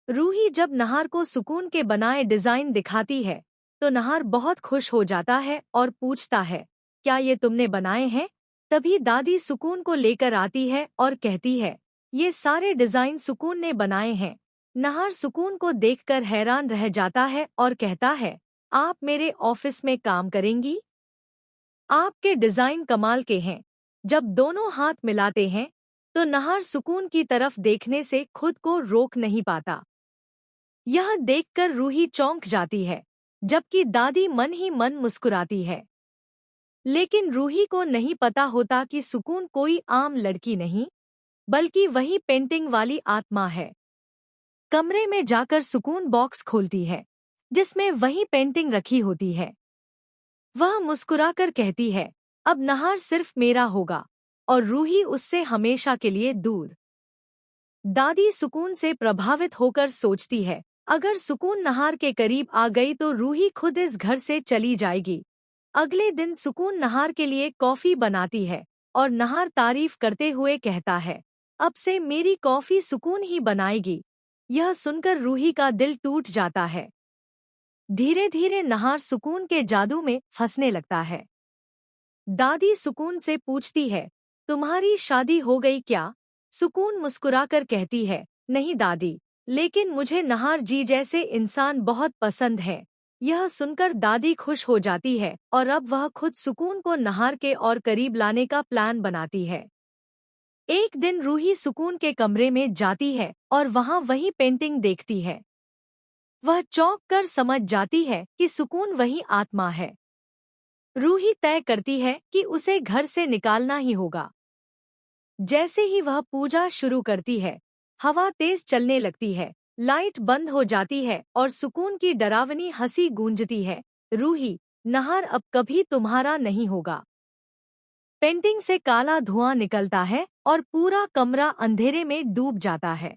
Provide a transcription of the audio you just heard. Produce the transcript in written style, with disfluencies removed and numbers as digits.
रूही जब नहार को सुकून के बनाए डिजाइन दिखाती है तो नहार बहुत खुश हो जाता है और पूछता है, क्या ये तुमने बनाए हैं? तभी दादी सुकून को लेकर आती है और कहती है, ये सारे डिजाइन सुकून ने बनाए हैं। नहार सुकून को देखकर हैरान रह जाता है और कहता है, आप मेरे ऑफिस में काम करेंगी? आपके डिजाइन कमाल के हैं। जब दोनों हाथ मिलाते हैं तो नहार सुकून की तरफ देखने से खुद को रोक नहीं पाता। यह देखकर रूही चौंक जाती है, जबकि दादी मन ही मन मुस्कुराती है। लेकिन रूही को नहीं पता होता कि सुकून कोई आम लड़की नहीं, बल्कि वही पेंटिंग वाली आत्मा है। कमरे में जाकर सुकून बॉक्स खोलती है, जिसमें वही पेंटिंग रखी होती है। वह मुस्कुराकर कहती है, अब नहार सिर्फ मेरा होगा और रूही उससे हमेशा के लिए दूर। दादी सुकून से प्रभावित होकर सोचती है, अगर सुकून नहार के करीब आ गई तो रूही खुद इस घर से चली जाएगी। अगले दिन सुकून नहार के लिए कॉफी बनाती है और नहार तारीफ करते हुए कहता है, अब से मेरी कॉफी सुकून ही बनाएगी। यह सुनकर रूही का दिल टूट जाता है। धीरे धीरे नहार सुकून के जादू में फंसने लगता है। दादी सुकून से पूछती है, तुम्हारी शादी हो गई क्या? सुकून मुस्कुराकर कहती है, नहीं दादी, लेकिन मुझे नहार जी जैसे इंसान बहुत पसंद है। यह सुनकर दादी खुश हो जाती है और अब वह खुद सुकून को नहार के और करीब लाने का प्लान बनाती है। एक दिन रूही सुकून के कमरे में जाती है और वहां वही पेंटिंग देखती है। वह चौंक कर समझ जाती है कि सुकून वही आत्मा है। रूही तय करती है कि उसे घर से निकालना ही होगा। जैसे ही वह पूजा शुरू करती है, हवा तेज चलने लगती है, लाइट बंद हो जाती है और सुकून की डरावनी हंसी गूंजती है, रूही, नहार अब कभी तुम्हारा नहीं होगा। पेंटिंग से काला धुआं निकलता है और पूरा कमरा अंधेरे में डूब जाता है।